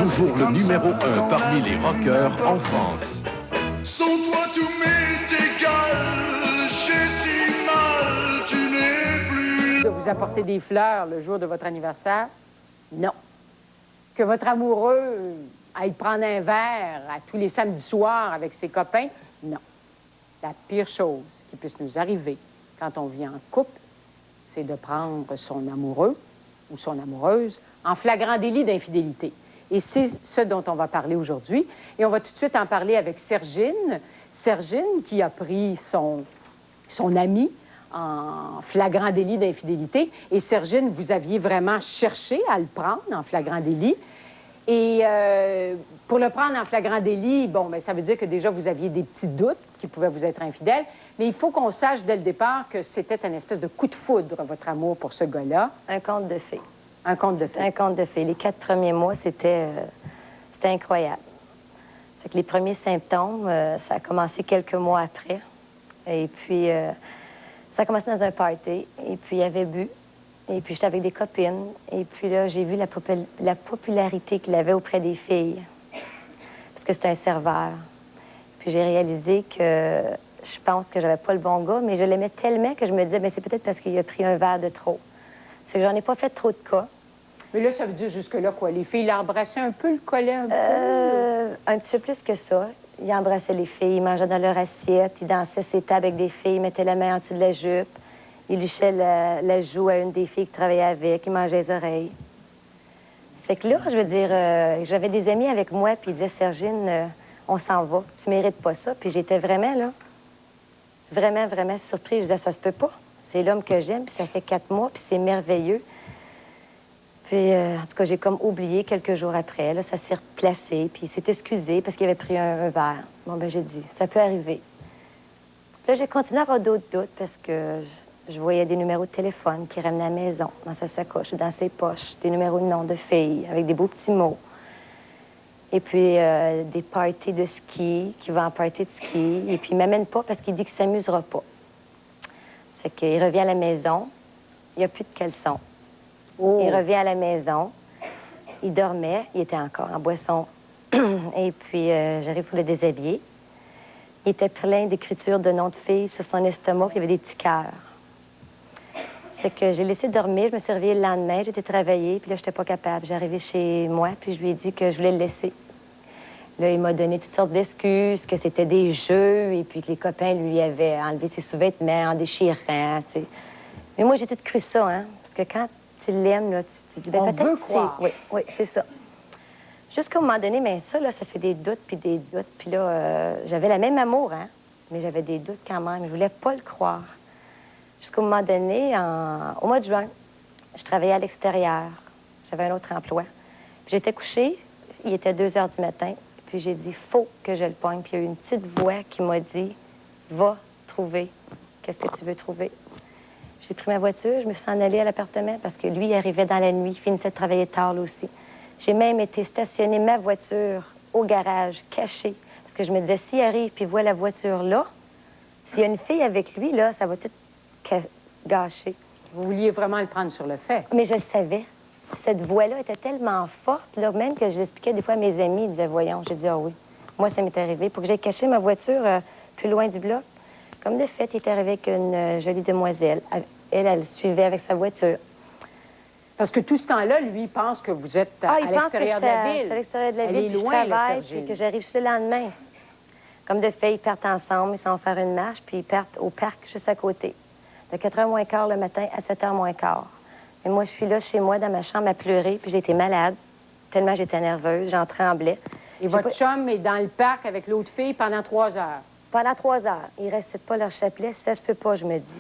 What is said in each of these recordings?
toujours le numéro 1 parmi les rockers en France. Sans toi tout m'est égal, j'ai si mal, tu n'es plus. De vous apporter des fleurs le jour de votre anniversaire? Non. Que votre amoureux aille prendre un verre à tous les samedis soirs avec ses copains? Non. La pire chose qui puisse nous arriver quand on vit en couple, c'est de prendre son amoureux ou son amoureuse en flagrant délit d'infidélité. Et c'est ce dont on va parler aujourd'hui. Et on va tout de suite en parler avec Sergine. Sergine qui a pris son ami en flagrant délit d'infidélité. Et Sergine, vous aviez vraiment cherché à le prendre en flagrant délit. Et pour le prendre en flagrant délit, bon, bien, ça veut dire que déjà vous aviez des petits doutes qui pouvaient vous être infidèles. Mais il faut qu'on sache dès le départ que c'était un espèce de coup de foudre, votre amour pour ce gars-là. Un conte de fées. Un conte de fées. Un conte de fées. Les 4 premiers mois, c'était incroyable. Fait que les premiers symptômes, ça a commencé quelques mois après. Et puis, ça a commencé dans un party. Et puis, il avait bu. Et puis, j'étais avec des copines. Et puis là, j'ai vu la popularité qu'il avait auprès des filles. Parce que c'était un serveur. Puis, j'ai réalisé que je pense que j'avais pas le bon gars, mais je l'aimais tellement que je me disais, bien, c'est peut-être parce qu'il a pris un verre de trop. C'est que j'en ai pas fait trop de cas. Mais là, ça veut dire jusque-là, quoi? Les filles l'embrassaient un peu, le collaient un peu? Un petit peu plus que ça. Il embrassait les filles, il mangeait dans leur assiette, il dansait ses tables avec des filles, il mettait la main en dessous de la jupe, il lichait la joue à une des filles qui travaillait avec, il mangeait les oreilles. C'est que là, je veux dire, j'avais des amis avec moi, puis ils disaient, Sergine, on s'en va, tu mérites pas ça. Puis j'étais vraiment, là, vraiment, vraiment surprise. Je disais, ça se peut pas. C'est l'homme que j'aime, puis ça fait 4 mois, puis c'est merveilleux. Puis, en tout cas, j'ai comme oublié quelques jours après. Là, ça s'est replacé, puis il s'est excusé parce qu'il avait pris un verre. Bon, ben j'ai dit, ça peut arriver. Puis là, j'ai continué à avoir d'autres doutes parce que je voyais des numéros de téléphone qui ramenaient à la maison, dans sa sacoche, dans ses poches, des numéros de nom de filles avec des beaux petits mots. Et puis, des parties de ski, qui va en party de ski. Et puis, il m'amène pas parce qu'il dit qu'il s'amusera pas. C'est qu'il revient à la maison, il n'y a plus de caleçon. Oh. Il revient à la maison, il dormait, il était encore en boisson. Et puis, j'arrive pour le déshabiller. Il était plein d'écritures de noms de filles sur son estomac, puis il y avait des petits cœurs. C'est que j'ai laissé dormir, je me suis réveillée le lendemain, j'étais travailler, puis là, j'étais pas capable. J'arrivais chez moi, puis je lui ai dit que je voulais le laisser. Là, il m'a donné toutes sortes d'excuses, que c'était des jeux, et puis que les copains lui avaient enlevé ses sous-vêtements en déchirant, tu sais. Mais moi, j'ai tout cru ça, hein, parce que quand tu l'aimes, là, tu dis, ben peut-être que c'est... Oui, c'est ça. Jusqu'à un moment donné, mais ça, là, ça fait des doutes, puis des doutes. Puis là, j'avais le même amour, hein, mais j'avais des doutes quand même. Je voulais pas le croire. Jusqu'au moment donné, au mois de juin, je travaillais à l'extérieur. J'avais un autre emploi. Puis j'étais couchée, il était 2 heures du matin, puis j'ai dit, faut que je le pogne. Puis il y a eu une petite voix qui m'a dit, va trouver. Qu'est-ce que tu veux trouver? J'ai pris ma voiture, je me suis en allée à l'appartement parce que lui, il arrivait dans la nuit, il finissait de travailler tard, là aussi. J'ai même été stationner ma voiture au garage, cachée, parce que je me disais, s'il arrive puis voit la voiture là, s'il y a une fille avec lui, là, ça va tout gâcher. Vous vouliez vraiment le prendre sur le fait. Mais je le savais. Cette voix-là était tellement forte, là, même que je l'expliquais des fois à mes amis, ils disaient, voyons, j'ai dit, ah oui. Moi, ça m'est arrivé. Pour que j'aille cacher ma voiture plus loin du bloc, comme de fait, il est arrivé avec une jolie demoiselle. Elle suivait avec sa voiture. Parce que tout ce temps-là, lui, il pense que vous êtes à l'extérieur de la ville. Je suis à l'extérieur de la ville, puis je loin, travaille, puis que j'arrive le lendemain. Comme de fait, ils partent ensemble, ils s'en vont faire une marche, puis ils partent au parc juste à côté. De 4h moins quart le matin à 7h moins quart. Et moi, je suis là chez moi, dans ma chambre, à pleurer, puis j'étais malade, tellement j'étais nerveuse, j'en tremblais. Et votre chum est dans le parc avec l'autre fille pendant 3 heures? Pendant 3 heures. Ils ne récitent pas leur chapelet, ça se peut pas, je me dis.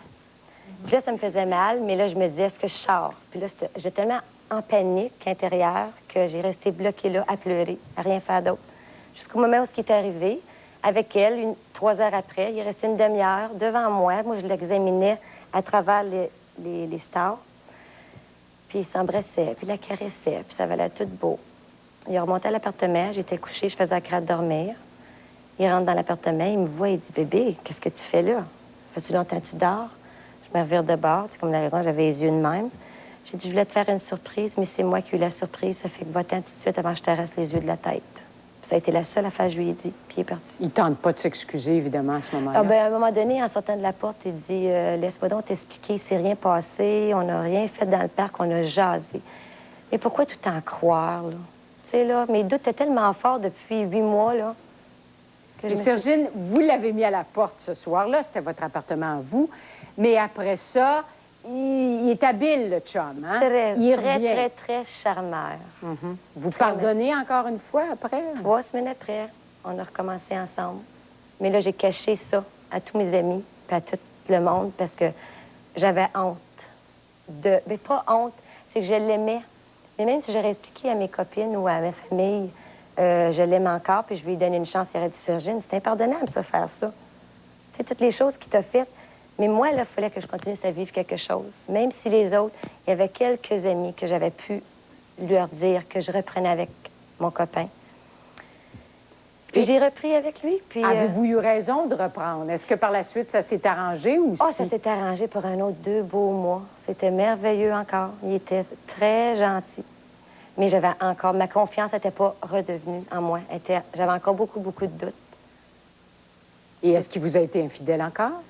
Puis là, ça me faisait mal, mais là, je me disais, est-ce que je sors? Puis là, j'étais tellement en panique intérieure que j'ai resté bloquée là, à pleurer, à rien faire d'autre. Jusqu'au moment où ce qui est arrivé, avec elle, 3 heures après, il est resté une demi-heure devant moi. Moi, je l'examinais à travers les stars. Puis il s'embrassait, puis il la caressait, puis ça valait tout beau. Il est remonté à l'appartement, j'étais couchée, je faisais la crainte de dormir. Il rentre dans l'appartement, il me voit, il dit, bébé, qu'est-ce que tu fais là? Fais-tu longtemps que tu dors? Je me revire de bord, c'est comme la raison, j'avais les yeux de même. J'ai dit, je voulais te faire une surprise, mais c'est moi qui ai eu la surprise. Ça fait que va-t'en tout de suite avant que je t'arrache les yeux de la tête. Ça a été la seule affaire que je lui ai dit, puis il est parti. Il tente pas de s'excuser, évidemment, à ce moment-là. Ah ben, à un moment donné, en sortant de la porte, il dit, laisse-moi donc t'expliquer, il s'est rien passé, on n'a rien fait dans le parc, on a jasé. Mais pourquoi tout en croire, là? Tu sais, là, mes doutes étaient tellement forts depuis 8 mois, là. Et Sergine, vous l'avez mis à la porte ce soir-là, c'était votre appartement à vous, mais après ça, il est habile, le chum, hein? Il revient. Très charmeur. Vous pardonnez encore une fois après? 3 semaines après, on a recommencé ensemble. Mais là, j'ai caché ça à tous mes amis et à tout le monde parce que j'avais honte. Mais pas honte, c'est que je l'aimais. Mais même si j'aurais expliqué à mes copines ou à ma famille, je l'aime encore, puis je vais lui donner une chance, il aurait dit Sergine, c'est impardonnable, ça, faire ça. C'est toutes les choses qu'il t'a faites. Mais moi, là, il fallait que je continue à vivre quelque chose. Même si les autres, il y avait quelques amis que j'avais pu leur dire que je reprenais avec mon copain. Puis j'ai repris avec lui, puis... Avez-vous eu raison de reprendre? Est-ce que par la suite, ça s'est arrangé ou Oh, ça s'est arrangé pour un autre 2 beaux mois. C'était merveilleux encore. Il était très gentil. Mais j'avais encore... Ma confiance n'était pas redevenue en moi. J'avais encore beaucoup, beaucoup de doutes. Et est-ce qu'il vous a été infidèle encore?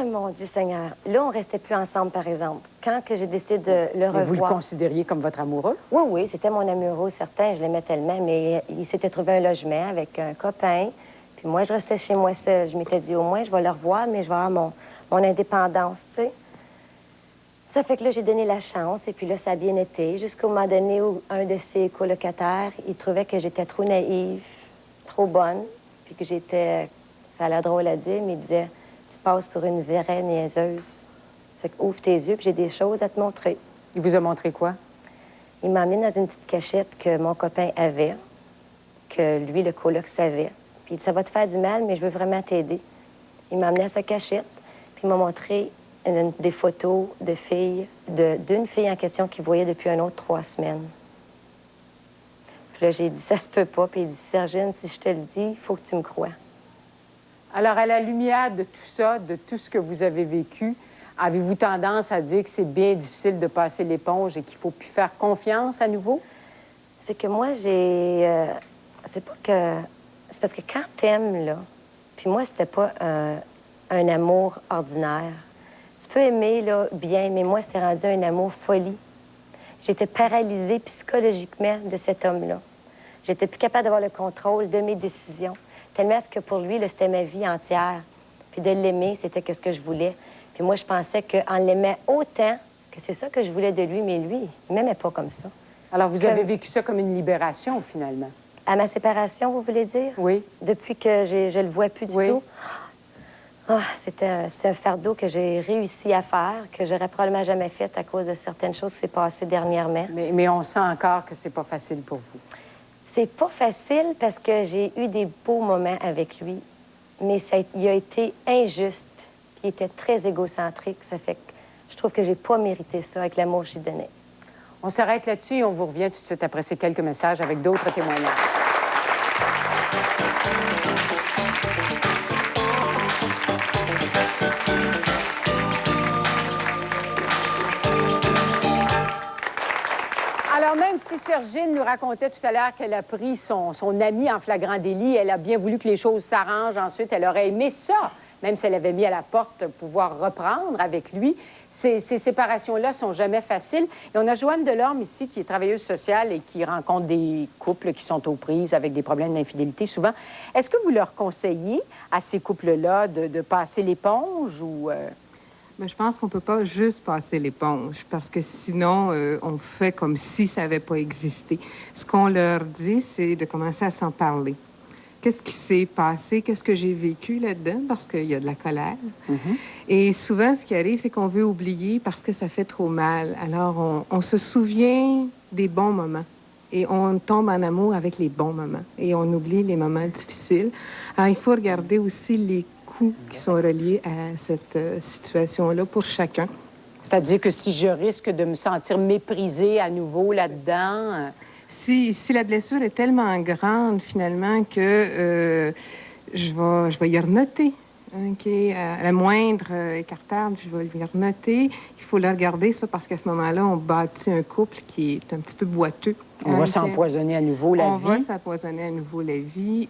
Mon Dieu Seigneur. Là, on restait plus ensemble, par exemple. Quand que j'ai décidé de le revoir... Vous le considériez comme votre amoureux? Oui, oui, c'était mon amoureux, certain. Je l'aimais tellement, mais il s'était trouvé un logement avec un copain. Puis moi, je restais chez moi seule. Je m'étais dit, au moins, je vais le revoir, mais je vais avoir mon indépendance, tu sais. Ça fait que là, j'ai donné la chance, et puis là, ça a bien été. Jusqu'au moment donné où un de ses colocataires, il trouvait que j'étais trop naïve, trop bonne, puis que j'étais... Ça a l'air drôle à dire, mais il disait... passe pour une vraie niaiseuse. C'est que ouvre tes yeux, puis j'ai des choses à te montrer. Il vous a montré quoi? Il m'a emmené dans une petite cachette que mon copain avait, que lui, le coloc, savait. Puis il dit, ça va te faire du mal, mais je veux vraiment t'aider. Il m'a emmené à sa cachette, puis il m'a montré des photos de filles, d'une fille en question qu'il voyait depuis un autre 3 semaines. Puis là, j'ai dit, ça se peut pas. Puis il dit, Sergine, si je te le dis, il faut que tu me croies. Alors, à la lumière de tout ça, de tout ce que vous avez vécu, avez-vous tendance à dire que c'est bien difficile de passer l'éponge et qu'il faut plus faire confiance à nouveau? C'est que moi, j'ai... c'est pas que... C'est parce que quand t'aimes, là... Puis moi, c'était pas un amour ordinaire. Tu peux aimer, là, bien, mais moi, c'était rendu un amour folie. J'étais paralysée psychologiquement de cet homme-là. J'étais plus capable d'avoir le contrôle de mes décisions. Tellement que pour lui, c'était ma vie entière. Puis de l'aimer, c'était ce que je voulais. Puis moi, je pensais qu'en l'aimant autant, que c'est ça que je voulais de lui, mais lui, il m'aimait pas comme ça. Alors, vous avez vécu ça comme une libération, finalement? À ma séparation, vous voulez dire? Oui. Depuis que je le vois plus du tout? Oh, c'était un fardeau que j'ai réussi à faire, que j'aurais probablement jamais fait à cause de certaines choses qui s'est passées dernièrement. Mais on sent encore que c'est pas facile pour vous. C'est pas facile parce que j'ai eu des beaux moments avec lui, mais il a été injuste, puis il était très égocentrique. Ça fait que je trouve que j'ai pas mérité ça avec l'amour que j'ai donné. On s'arrête là-dessus et on vous revient tout de suite après ces quelques messages avec d'autres témoignages. Alors, même si Sergine nous racontait tout à l'heure qu'elle a pris son ami en flagrant délit, elle a bien voulu que les choses s'arrangent ensuite. Elle aurait aimé ça, même si elle avait mis à la porte pouvoir reprendre avec lui. Ces séparations-là sont jamais faciles. Et on a Joanne Delorme ici, qui est travailleuse sociale et qui rencontre des couples qui sont aux prises avec des problèmes d'infidélité souvent. Est-ce que vous leur conseillez à ces couples-là de passer l'éponge ou... Mais je pense qu'on ne peut pas juste passer l'éponge parce que sinon, on fait comme si ça n'avait pas existé. Ce qu'on leur dit, c'est de commencer à s'en parler. Qu'est-ce qui s'est passé? Qu'est-ce que j'ai vécu là-dedans? Parce qu'il y a de la colère. Et souvent, ce qui arrive, c'est qu'on veut oublier parce que ça fait trop mal. Alors, on se souvient des bons moments et on tombe en amour avec les bons moments. Et on oublie les moments difficiles. Alors, il faut regarder aussi les qui sont reliés à cette situation-là pour chacun. C'est-à-dire que si je risque de me sentir méprisée à nouveau là-dedans... Si la blessure est tellement grande, finalement, que je vais y renoter. Okay? À la moindre écartade, je vais lui renoter. Il qu'il faut le regarder, ça, parce qu'à ce moment-là, on bâtit un couple qui est un petit peu boiteux. On va s'empoisonner à nouveau la On vie. va s'empoisonner à nouveau la vie.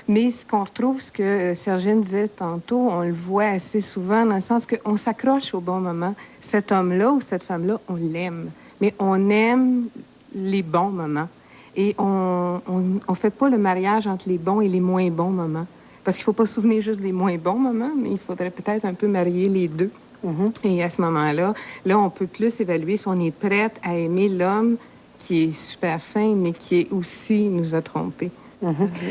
Mais ce qu'on retrouve, ce que Sergine disait tantôt, on le voit assez souvent dans le sens qu'on s'accroche au bon moment. Cet homme-là ou cette femme-là, on l'aime. Mais on aime les bons moments. Et on fait pas le mariage entre les bons et les moins bons moments. Parce qu'il faut pas se souvenir juste des moins bons moments, mais il faudrait peut-être un peu marier les deux. Et à ce moment-là, là, on peut plus évaluer si on est prête à aimer l'homme qui est super fin, mais qui est aussi nous a trompés.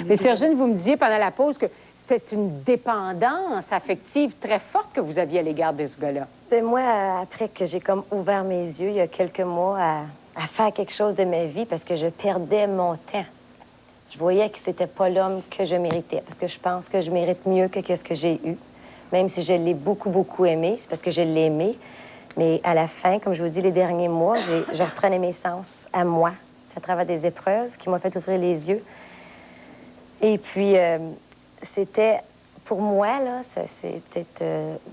Mais Sergine, vous me disiez pendant la pause que c'est une dépendance affective très forte que vous aviez à l'égard de ce gars-là. C'est moi, après que j'ai comme ouvert mes yeux il y a quelques mois à faire quelque chose de ma vie parce que je perdais mon temps. Je voyais que c'était pas l'homme que je méritais parce que je pense que je mérite mieux que ce que j'ai eu. Même si je l'ai beaucoup, beaucoup aimé, c'est parce que je l'ai aimé. Mais à la fin, comme je vous dis, les derniers mois, je reprenais mes sens à moi. C'est à travers des épreuves qui m'ont fait ouvrir les yeux. Et puis, c'était, pour moi, là, c'est peut-être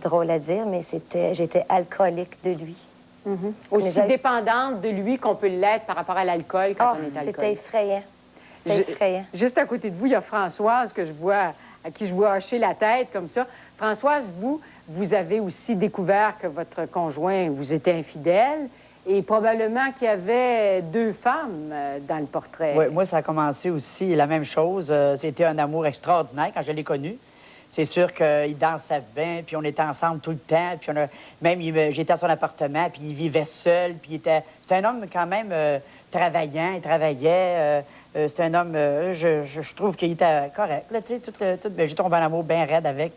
drôle à dire, mais j'étais alcoolique de lui. Aussi dépendante de lui qu'on peut l'être par rapport à l'alcool quand on est alcoolique. C'était effrayant. C'était effrayant. Juste à côté de vous, il y a Françoise que je vois, à qui je vois hocher la tête comme ça. Françoise, vous avez aussi découvert que votre conjoint vous était infidèle et probablement qu'il y avait 2 femmes dans le portrait. Oui, moi, ça a commencé aussi la même chose. C'était un amour extraordinaire quand je l'ai connu. C'est sûr qu'il dansait bien, puis on était ensemble tout le temps. Puis j'étais à son appartement, puis il vivait seul. Puis c'était un homme quand même travaillant. Il travaillait. C'est un homme, je trouve qu'il était correct. Là, tu sais, j'ai tombé en amour bien raide avec.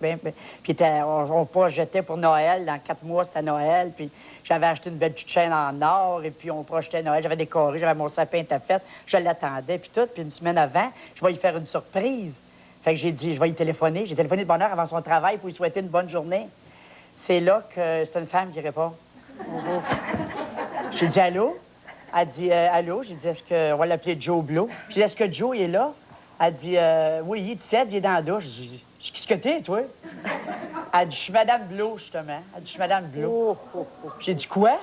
Puis on projetait pour Noël. Dans 4 mois, c'était Noël. Puis j'avais acheté une belle petite chaîne en or. Et puis on projetait Noël. J'avais décoré, j'avais mon sapin était fait. Je l'attendais, puis tout. Puis une semaine avant, je vais lui faire une surprise. Fait que j'ai dit, je vais y téléphoner. J'ai téléphoné de bonne heure avant son travail pour lui souhaiter une bonne journée. C'est là que c'est une femme qui répond. J'ai dit, allô? Elle dit, allô? J'ai dit, est-ce que... On va l'appeler Joe Blow. J'ai dit, est-ce que Joe il est là? Elle dit, oui, il est 17, il est dans la douche. J'ai dit, qu'est-ce que t'es, toi? Elle dit, je suis Madame Blow, justement. Elle dit, je suis Madame Blow. J'ai dit, quoi?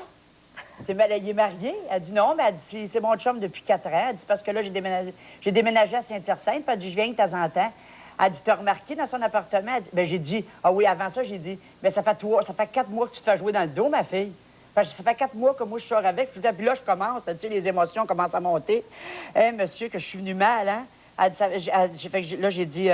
Il est marié? Elle dit, non, mais elle dit, c'est mon chum depuis 4 ans. Elle dit, parce que là, j'ai déménagé à Saint-Hyacinthe. Elle dit, je viens de temps en temps. Elle dit, t'as remarqué dans son appartement? Elle dit, ben, j'ai dit, ah oui, avant ça, j'ai dit, mais ça fait 4 mois que tu te fais jouer dans le dos, ma fille. Parce que ça fait 4 mois que moi, je sors avec. Puis là, je commence, tu sais, les émotions commencent à monter. Hé, monsieur, que je suis venu mal, hein? Elle dit, là, j'ai dit,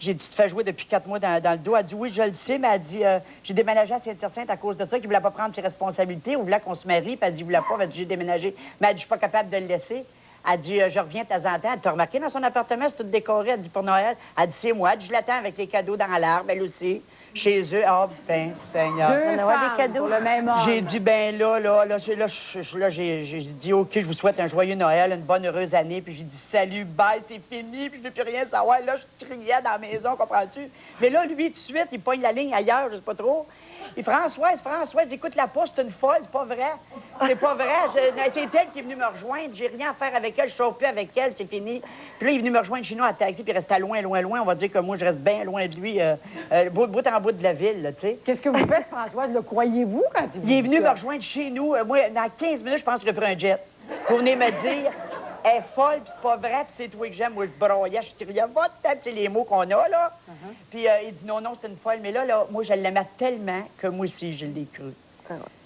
tu te fais jouer depuis 4 mois dans le dos. Elle dit, oui, je le sais, mais elle dit, j'ai déménagé à Saint-Hyacinthe à cause de ça, qu'il ne voulait pas prendre ses responsabilités. Il voulait qu'on se marie, puis elle dit, il ne voulait pas. Elle dit, j'ai déménagé. Mais elle dit, je suis pas capable de le laisser. Elle dit, je reviens de temps en temps. Elle dit, t'as remarqué dans son appartement, c'est tout décoré. Elle dit, pour Noël. Elle dit, c'est moi. Elle dit, je l'attends avec les cadeaux dans l'arbre, elle aussi. Chez eux, oh, ben, Seigneur. 2 femmes des cadeaux. Pour le même homme. J'ai dit, ben j'ai dit, OK, je vous souhaite un joyeux Noël, une bonne heureuse année. Puis j'ai dit, salut, bye, c'est fini, puis je ne veux plus rien savoir. Là, je criais dans la maison, comprends-tu? Mais là, lui, tout de suite, il pogne la ligne ailleurs, je sais pas trop. Et Françoise, écoute la poste, c'est une folle, c'est pas vrai. C'est pas vrai. C'est elle qui est venue me rejoindre. J'ai rien à faire avec elle, je sors plus avec elle, c'est fini. Puis là, il est venu me rejoindre chez nous à taxi, puis il restait loin. On va dire que moi, je reste bien loin de lui, bout en bout de la ville, là, tu sais. Qu'est-ce que vous faites, Françoise? Le croyez-vous quand il est venu me rejoindre chez nous. Moi, dans 15 minutes, je pense que je ferai un jet. Pour venir me dire, elle est folle, puis c'est pas vrai, puis c'est toi que j'aime. Moi, je broyais, je criais, va-t'en, c'est les mots qu'on a, là. Puis il dit, non, c'est une folle. Mais là, moi, je l'aimais tellement que moi aussi, je l'ai cru.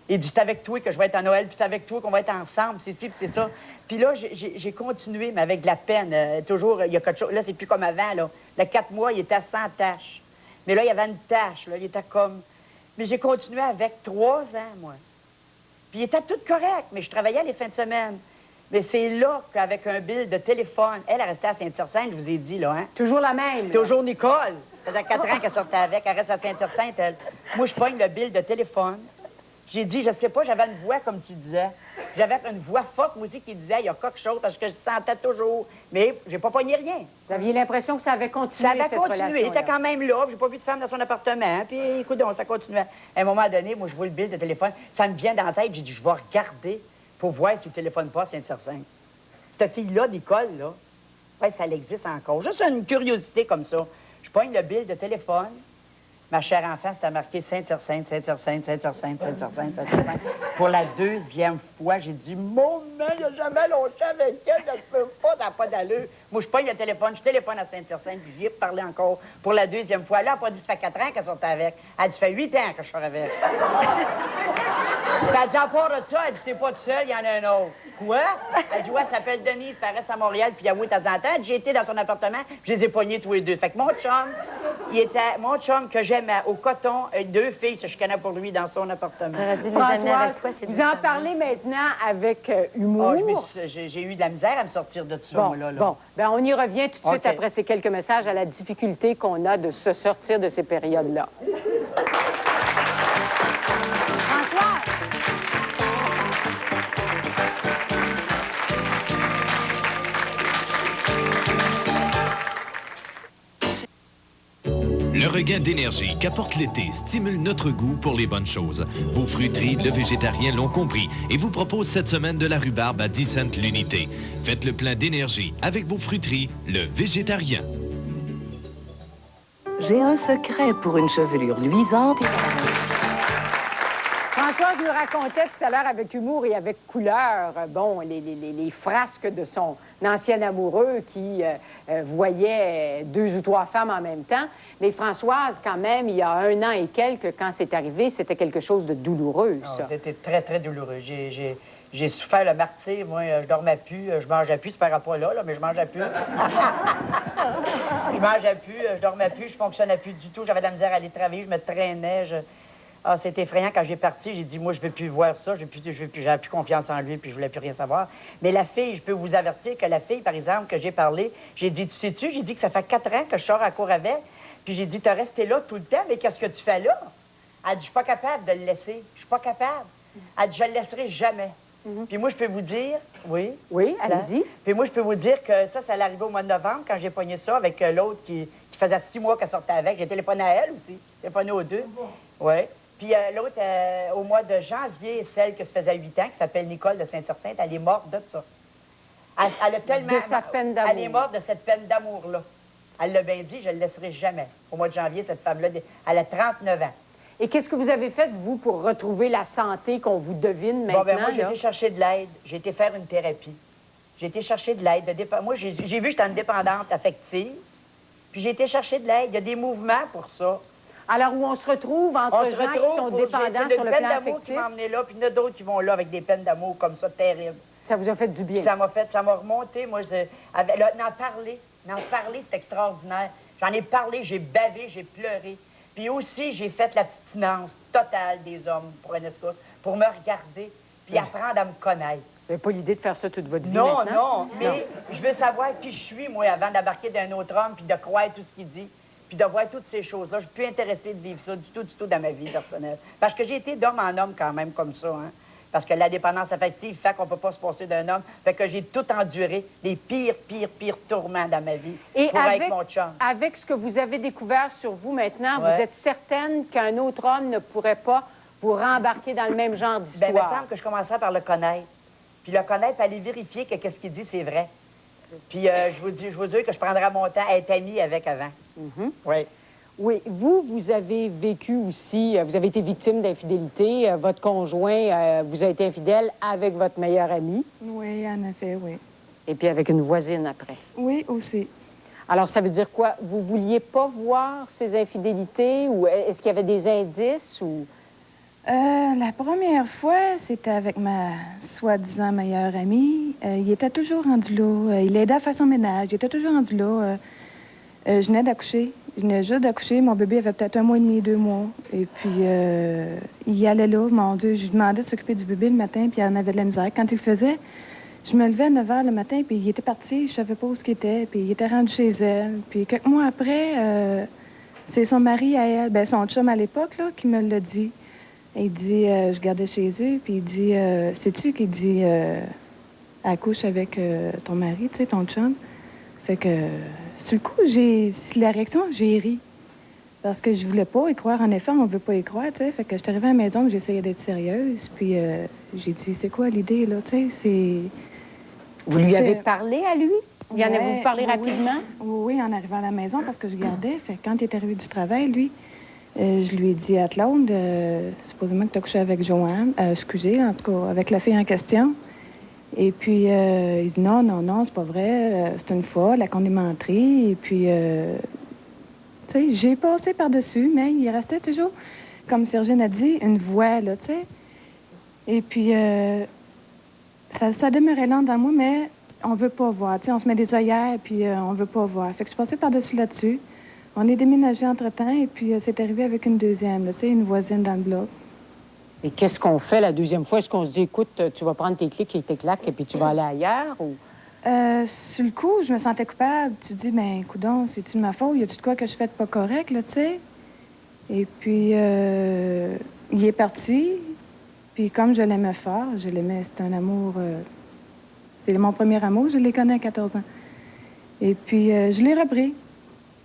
Il dit, c'est avec toi que je vais être à Noël, puis c'est avec toi qu'on va être ensemble, c'est ci, puis c'est ça. Puis là, j'ai continué, mais avec de la peine. Toujours, il y a quelque chose. Là, c'est plus comme avant, là. Le 4 mois, il était sans tache. Mais là, il y avait une tache, là. Il était comme... Mais j'ai continué avec 3 ans, moi. Puis il était tout correct, mais je travaillais les fins de semaine. Mais c'est là qu'avec un bill de téléphone, elle restait à Saint-Hyacinthe, je vous ai dit, là, hein? Toujours la même. Toujours Nicole. Ça faisait 4 ans qu'elle sortait avec, elle reste à Saint-Hyacinthe, elle. Moi, je pogne le bill de téléphone. J'ai dit, je sais pas, j'avais une voix comme tu disais. J'avais une voix forte, moi aussi, qui disait, il y a quelque chose, parce que je sentais toujours. Mais j'ai pas pogné rien. Vous aviez l'impression que ça avait continué, ça avait continué. Il était quand même là, j'ai pas vu de femme dans son appartement. Puis, écoute, ça continuait. À un moment donné, moi, je vois le bill de téléphone. Ça me vient dans la tête, j'ai dit, je vais regarder pour voir s'il téléphone pas à Saint-Hyacinthe. Cette fille-là, Nicole, là, ouais, ça existe encore. Juste une curiosité comme ça. Je pogne le bill de téléphone. Ma chère enfant, c'était marqué Saint-Hyacinthe, Saint-Hyacinthe, Saint-Hyacinthe, Saint-Hyacinthe, Saint-Hyacinthe. Pour la deuxième fois, j'ai dit, mon nom, il n'a jamais lâché avec elle, ça se peut pas, ça n'a pas d'allure. Moi, je pogne le téléphone, je téléphone à Saint-Hyacinthe, puis j'y ai parlé encore pour la deuxième fois. Là, elle n'a pas dit, ça fait 4 ans qu'elle sortait avec. Elle dit, ça fait 8 ans que je sors avec. Puis elle dit, à part de ça, elle dit, t'es pas tout seul, il y en a un autre. Quoi? Elle dit, ouais, elle s'appelle Denise, elle reste à Montréal, puis elle de temps en temps. J'ai été dans son appartement, puis je les ai pognés tous les deux. Fait que mon chum que j'aime au coton, 2 filles se chicanaient pour lui dans son appartement. J'aurais dû les amener Françoise, avec toi. C'est vous en parlez maintenant avec humour. J'ai eu de la misère à me sortir de ça, Bon, moi, là. bon. Ben, on y revient tout de suite OK. après ces quelques messages à la difficulté qu'on a de se sortir de ces périodes-là. François! Le regain d'énergie qu'apporte l'été stimule notre goût pour les bonnes choses. Vos fruiteries, le végétarien l'ont compris et vous proposent cette semaine de la rhubarbe à 10 cents l'unité. Faites le plein d'énergie avec vos fruiteries, le végétarien. J'ai un secret pour une chevelure luisante et... Françoise nous racontait tout à l'heure avec humour et avec couleur, bon, les frasques de son ancien amoureux qui voyait 2 ou 3 femmes en même temps. Mais Françoise, quand même, il y a 1 an et quelques, quand c'est arrivé, c'était quelque chose de douloureux, ça. C'était très, très douloureux. J'ai souffert le martyre, moi, je dormais plus, je mangeais plus, c'est par rapport là, mais je mangeais plus. Je mangeais plus, je dormais plus, je fonctionnais plus du tout, j'avais de la misère à aller travailler, je me traînais, Ah, c'était effrayant. Quand j'ai parti, j'ai dit, moi, je ne veux plus voir ça. J'avais plus confiance en lui, puis je voulais plus rien savoir. Mais la fille, je peux vous avertir que la fille, par exemple, que j'ai parlé, j'ai dit, tu sais-tu, j'ai dit que ça fait 4 ans que je sors à court avec. Puis j'ai dit, t'as resté là tout le temps, mais qu'est-ce que tu fais là? Elle dit, je suis pas capable de le laisser. Je suis pas capable. Elle dit, je le laisserai jamais. Puis moi, je peux vous dire, oui. Oui, allez-y. Puis moi, je peux vous dire que ça allait arriver au mois de novembre, quand j'ai pogné ça avec l'autre qui faisait 6 mois qu'elle sortait avec. J'ai téléphoné à elle aussi. J'ai téléphoné aux 2. Oui. Puis l'autre, au mois de janvier, celle que ça faisait 8 ans, qui s'appelle Nicole de Saint-Hyacinthe, elle est morte de ça. Elle a tellement... De sa peine d'amour. Elle est morte de cette peine d'amour-là. Elle l'a bien dit, je ne le laisserai jamais. Au mois de janvier, cette femme-là, elle a 39 ans. Et qu'est-ce que vous avez fait, vous, pour retrouver la santé qu'on vous devine maintenant? Bon, ben moi, j'ai été chercher de l'aide. J'ai été faire une thérapie. J'ai été chercher de l'aide. Moi, j'ai vu que j'étais une dépendante affective. Puis j'ai été chercher de l'aide. Il y a des mouvements pour ça. Alors, où on se retrouve entre gens qui sont dépendants sur le plan affectif? Qui m'a emmené là, puis il y en a d'autres qui vont là avec des peines d'amour comme ça, terribles. Ça vous a fait du bien? Ça m'a remonté, moi, d'en parler, c'est extraordinaire. J'en ai parlé, j'ai bavé, j'ai pleuré. Puis aussi, j'ai fait l'abstinence totale des hommes pour un escorte, pour me regarder, puis apprendre à me connaître. Vous n'avez pas l'idée de faire ça toute votre vie Non, maintenant? non, mais je veux savoir qui je suis, moi, avant d'embarquer d'un autre homme, puis de croire tout ce qu'il dit, puis de voir toutes ces choses-là. Je suis plus intéressée de vivre ça du tout dans ma vie personnelle. Parce que j'ai été d'homme en homme quand même comme ça, hein. Parce que la dépendance affective fait qu'on ne peut pas se passer d'un homme. Fait que j'ai tout enduré, les pires tourments dans ma vie pour être mon chum. Avec ce que vous avez découvert sur vous maintenant, Ouais. vous êtes certaine qu'un autre homme ne pourrait pas vous rembarquer dans le même genre d'histoire? Bien, il me semble que je commencerais par le connaître. Puis le connaître, aller vérifier que qu'est-ce qu'il dit, c'est vrai. Puis je vous dis que je prendrai mon temps à être amie avec avant. Oui. Oui. Vous avez vécu aussi, vous avez été victime d'infidélité. Votre conjoint vous a été infidèle avec votre meilleure amie. Oui, en effet, oui. Et puis avec une voisine après. Oui, aussi. Alors, ça veut dire quoi? Vous vouliez pas voir ces infidélités ou est-ce qu'il y avait des indices ou... La première fois, c'était avec ma soi-disant meilleure amie. Il était toujours rendu là. Il aidait à faire son ménage. Il était toujours rendu là. Je venais d'accoucher. Je venais juste d'accoucher. Mon bébé avait peut-être 1 mois et demi, 2 mois. Et puis, il allait là. Mon Dieu, je lui demandais de s'occuper du bébé le matin, puis il en avait de la misère. Quand il le faisait, je me levais à 9 h le matin, puis il était parti. Je savais pas où il était. Puis il était rendu chez elle. Puis quelques mois après, c'est son mari à elle, ben son chum à l'époque, là, qui me l'a dit. Il dit, je gardais chez eux, puis il dit, sais-tu qu'il dit, accouche avec ton mari, tu sais, ton chum. Fait que, sur le coup, la réaction, j'ai ri. Parce que je voulais pas y croire. En effet, on ne veut pas y croire, tu sais. Fait que je suis arrivée à la maison, j'essayais d'être sérieuse, puis j'ai dit, c'est quoi l'idée, là, tu sais, c'est... Vous lui avez parlé à lui? Il y en Ouais, avez-vous parlé rapidement? Oui, en arrivant à la maison, parce que je gardais. Fait que quand il est arrivé du travail, lui, Je lui ai dit à Claude, supposément que tu as couché avec Joanne, excusez, en tout cas, avec la fille en question. Et puis, il dit non, non, non, c'est pas vrai, c'est une fois, la condimenterie. Et puis, tu sais, j'ai passé par-dessus, mais il restait toujours, comme Sergine a dit, une voix, là, tu sais. Et puis, ça demeurait lent dans moi, mais on veut pas voir. Tu sais, on se met des œillères, puis on veut pas voir. Fait que je suis passée par-dessus là-dessus. On est déménagé entre-temps, et puis c'est arrivé avec une deuxième, là, tu sais, une voisine dans le bloc. Et qu'est-ce qu'on fait la deuxième fois? Est-ce qu'on se dit, écoute, tu vas prendre tes clics et tes claques et puis tu vas aller ailleurs? Ou... Sur le coup, je me sentais coupable. Tu te dis, ben, coudonc, c'est-tu de ma faute? Y a-tu de quoi que je fais de pas correct, là, tu sais? Et puis, il est parti. Puis comme je l'aimais fort, je l'aimais, c'était un amour... c'est mon premier amour, je l'ai connu à 14 ans. Et puis, je l'ai repris.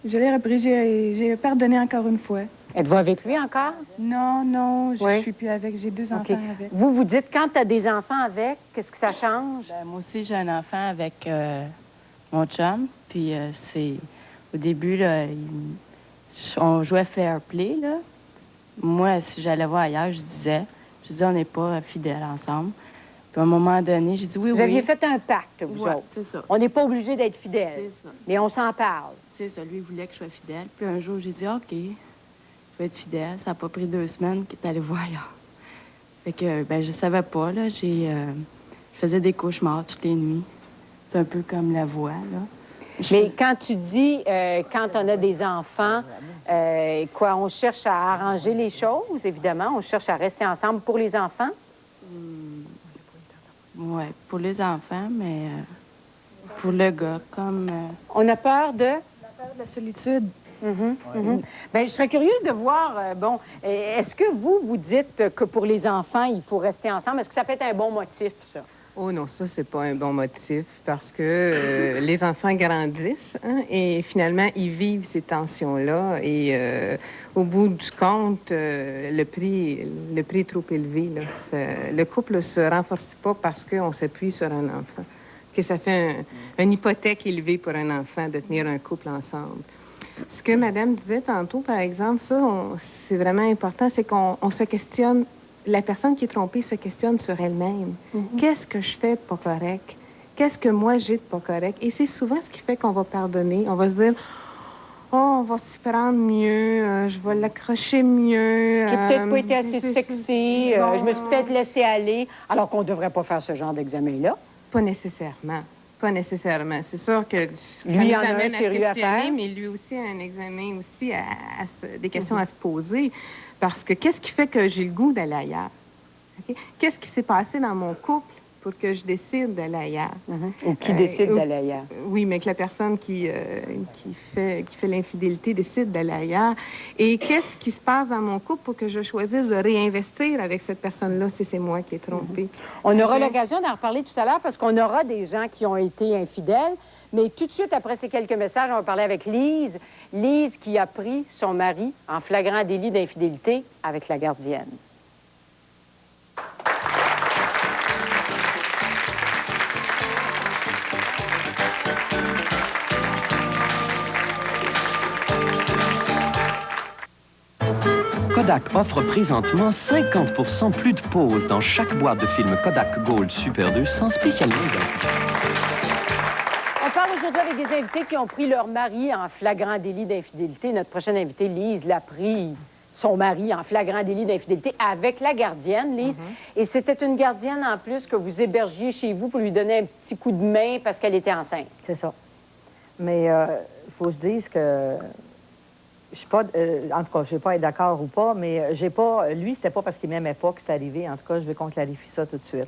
J'ai pardonné encore une fois. Êtes-vous avec lui encore? Non, non, je Oui. suis plus avec. J'ai 2 enfants avec. Vous, vous dites, quand tu as des enfants avec, qu'est-ce que ça change? Ben, moi aussi, j'ai un enfant avec mon chum. Puis c'est... Au début, là, on jouait fair play, là. Moi, si j'allais voir ailleurs, je disais, on n'est pas fidèles ensemble. Puis à un moment donné, j'ai dit oui, Vous aviez fait un pacte, vous autres. c'est ça. On n'est pas obligé d'être fidèles. C'est ça. Mais on s'en parle. C'est ça. Lui, il voulait que je sois fidèle. Puis un jour, j'ai dit, OK, je vais être fidèle. Ça n'a pas pris 2 semaines qu'il est allé voir ailleurs. Fait que, ben, je savais pas, là. Je faisais des cauchemars toutes les nuits. C'est un peu comme la voix, là. Mais quand tu dis, quand on a des enfants, quoi, on cherche à arranger les choses, évidemment. On cherche à rester ensemble pour les enfants. Oui, pour les enfants, mais pour le gars, comme... On a peur de... La solitude. Bien, je serais curieuse de voir, est-ce que vous dites que pour les enfants, il faut rester ensemble? Est-ce que ça peut être un bon motif, ça? Oh non, ça, c'est pas un bon motif parce que les enfants grandissent et finalement, ils vivent ces tensions-là et au bout du compte, le prix est trop élevé, là. Le couple ne se renforce pas parce qu'on s'appuie sur un enfant. Que ça fait une hypothèque élevée pour un enfant de tenir un couple ensemble. Ce que Madame disait tantôt, par exemple, ça, c'est vraiment important, c'est qu'on se questionne. La personne qui est trompée se questionne sur elle-même. Qu'est-ce que je fais de pas correct? Qu'est-ce que moi j'ai de pas correct? Et c'est souvent ce qui fait qu'on va pardonner. On va se dire, oh, on va s'y prendre mieux, je vais l'accrocher mieux. J'ai peut-être pas été assez sexy, bon. je me suis peut-être laissée aller, alors qu'on devrait pas faire ce genre d'examen-là. Pas nécessairement. Pas nécessairement. C'est sûr que ça Lui, il nous en a un amène à se sérieux à questionner, faire. mais lui aussi a un examen aussi, des questions à se poser. Parce que qu'est-ce qui fait que j'ai le goût d'aller ailleurs? Okay? Qu'est-ce qui s'est passé dans mon couple pour que je décide d'aller ailleurs? Ou qui décide d'aller ailleurs. Oui, mais que la personne qui fait l'infidélité décide d'aller ailleurs. Et qu'est-ce qui se passe dans mon couple pour que je choisisse de réinvestir avec cette personne-là si c'est moi qui ai trompé? On aura l'occasion d'en reparler tout à l'heure parce qu'on aura des gens qui ont été infidèles. Mais tout de suite, après ces quelques messages, on va parler avec Lise. Lise qui a pris son mari en flagrant délit d'infidélité avec la gardienne. Kodak offre présentement 50% plus de pauses dans chaque boîte de film Kodak Gold Super 2 sans spécialement identifier. On parle aujourd'hui avec des invités qui ont pris leur mari en flagrant délit d'infidélité. Notre prochaine invitée, Lise, l'a pris son mari en flagrant délit d'infidélité avec la gardienne, Lise. Et c'était une gardienne en plus que vous hébergiez chez vous pour lui donner un petit coup de main parce qu'elle était enceinte. C'est ça. Mais il faut que je dise que je suis pas, en tout cas, je vais pas être d'accord ou pas, mais j'ai pas, lui, c'était pas parce qu'il m'aimait pas que c'est arrivé. En tout cas, je veux qu'on clarifie ça tout de suite.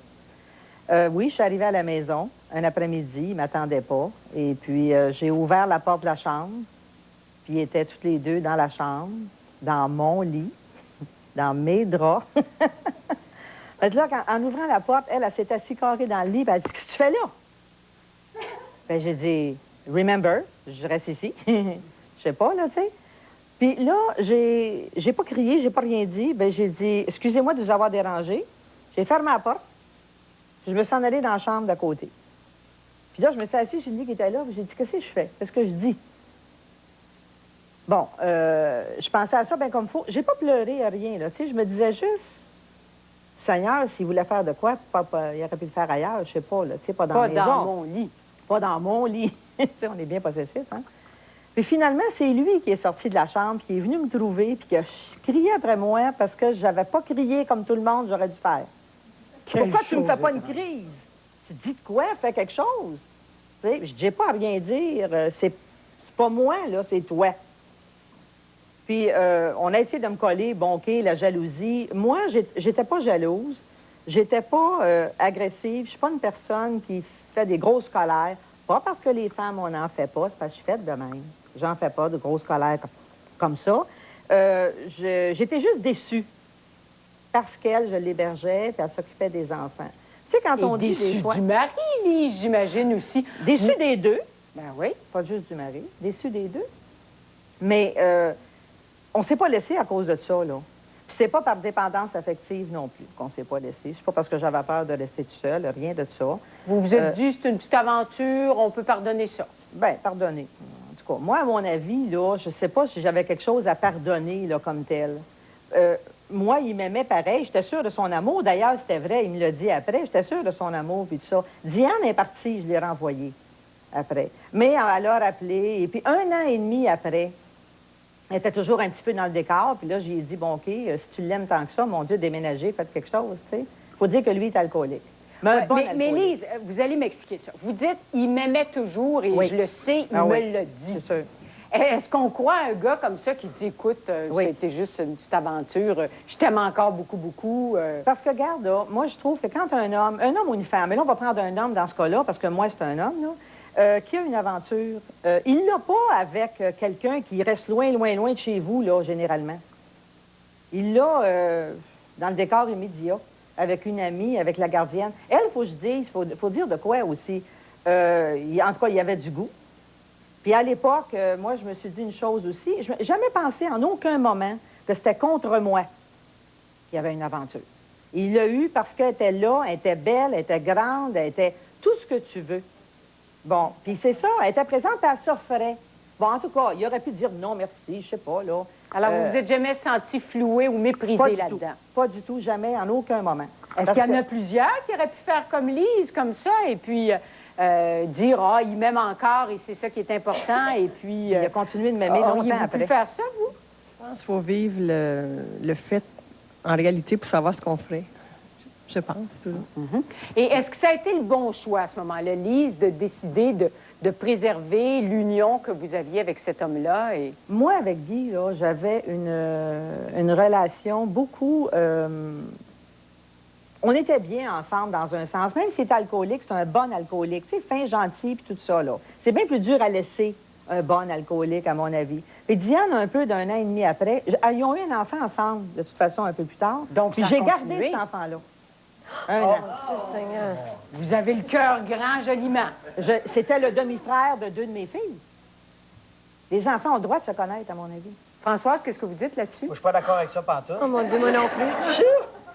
Oui, je suis arrivée à la maison un après-midi, il m'attendait pas. Et puis, j'ai ouvert la porte de la chambre, puis ils étaient toutes les deux dans la chambre, dans mon lit, dans mes draps. Fait que là, en ouvrant la porte, elle s'est assise carrée dans le lit, puis elle a dit, qu'est-ce que tu fais là? Ben, j'ai dit, remember, je reste ici. Je sais pas, là, tu sais. Puis là, j'ai pas crié, j'ai pas rien dit. Ben, j'ai dit, excusez-moi de vous avoir dérangé. J'ai fermé la porte. Je me suis en allée dans la chambre d'à côté. Puis là, je me suis assise sur le lit qui était là, puis j'ai dit, qu'est-ce que je fais? Qu'est-ce que je dis? Bon, je pensais à ça bien comme il faut. J'ai pas pleuré à rien, là. Tu sais, je me disais juste, Seigneur, s'il voulait faire de quoi, il aurait pu le faire ailleurs, je sais pas, là. Tu sais, pas dans la maison. Pas dans mon lit. Pas dans mon lit. Tu sais, on est bien possessif, hein? Puis finalement, c'est lui qui est sorti de la chambre, qui est venu me trouver, puis qui a crié après moi parce que j'avais pas crié comme tout le monde, j'aurais dû faire. Pourquoi tu me fais pas une crise? Tu dis de quoi? Fais quelque chose. Tu sais, je n'ai pas à rien dire. C'est pas moi, là, c'est toi. Puis on a essayé de me coller, bon, OK, la jalousie. Moi, j'étais pas jalouse. J'étais pas agressive. Je suis pas une personne qui fait des grosses colères. Pas parce que les femmes, on n'en fait pas, c'est parce que je suis faite de même. J'en fais pas de grosses colères comme ça. J'étais juste déçue. Parce qu'elle, je l'hébergeais, puis elle s'occupait des enfants. Tu sais, quand on dit des fois... du mari, Lise, j'imagine aussi. Déçue des deux. Ben oui. Pas juste du mari. Déçue des deux. Mais on s'est pas laissé à cause de ça, là. Puis c'est pas par dépendance affective non plus qu'on s'est pas laissé. C'est pas parce que j'avais peur de rester tout seul, rien de ça. Vous vous êtes dit, c'est une petite aventure, on peut pardonner ça. Bien, pardonner. En tout cas, moi, à mon avis, là, je sais pas si j'avais quelque chose à pardonner, là, comme tel. Moi, il m'aimait pareil. J'étais sûre de son amour. D'ailleurs, c'était vrai. Il me l'a dit après. J'étais sûre de son amour, puis tout ça. Diane est partie. Je l'ai renvoyée après. Mais elle a rappelé. Et puis, 1 an et demi après, elle était toujours un petit peu dans le décor. Puis là, j'ai dit, bon, OK, si tu l'aimes tant que ça, mon Dieu, déménager, faites quelque chose, tu sais. Il faut dire que lui est alcoolique. Mais Lise, vous allez m'expliquer ça. Vous dites, il m'aimait toujours, et je le sais, il me l'a dit. C'est sûr. Est-ce qu'on croit à un gars comme ça qui dit, écoute, c'était juste une petite aventure, je t'aime encore beaucoup, beaucoup? Parce que, regarde, là, moi, je trouve que quand un homme ou une femme, mais là, on va prendre un homme dans ce cas-là, parce que moi, c'est un homme, là, qui a une aventure, il l'a pas avec quelqu'un qui reste loin, loin, loin de chez vous, là, généralement. Il l'a dans le décor immédiat, avec une amie, avec la gardienne. Elle, il faut que je dise, il faut dire de quoi aussi. En tout cas, il y avait du goût. Puis à l'époque, moi, je me suis dit une chose aussi. Je n'ai jamais pensé en aucun moment que c'était contre moi qu'il y avait une aventure. Il l'a eu parce qu'elle était là, elle était belle, elle était grande, elle était tout ce que tu veux. Bon, puis c'est ça, elle était présente, elle s'offrait. Bon, en tout cas, il aurait pu dire non, merci, je sais pas, là. Alors, vous vous êtes jamais senti floué ou méprisé là-dedans? Pas du tout, jamais, en aucun moment. Est-ce qu'il y en a plusieurs qui auraient pu faire comme Lise, comme ça, et puis dire, il m'aime encore et c'est ça qui est important, et puis... il a continué de m'aimer longtemps après. Pu faire ça, vous? Je pense qu'il faut vivre le fait en réalité pour savoir ce qu'on ferait. Je pense, toujours. Et est-ce que ça a été le bon choix à ce moment-là, Lise, de décider de préserver l'union que vous aviez avec cet homme-là? Et... Moi, avec Guy, là, j'avais une relation beaucoup... on était bien ensemble dans un sens. Même s'il était alcoolique, c'est un bon alcoolique. Tu sais, fin, gentil, puis tout ça, là. C'est bien plus dur à laisser un bon alcoolique, à mon avis. Et Diane, un peu d'1 an et demi après, ils ont eu un enfant ensemble, de toute façon, un peu plus tard. Donc, puis j'ai gardé cet enfant-là. Un an. Monsieur Seigneur. Vous avez le cœur grand, joliment. C'était le demi-frère de 2 de mes filles. Les enfants ont le droit de se connaître, à mon avis. Françoise, qu'est-ce que vous dites là-dessus? Moi, je suis pas d'accord avec ça, pantoute. Oh mon Dieu, moi non plus.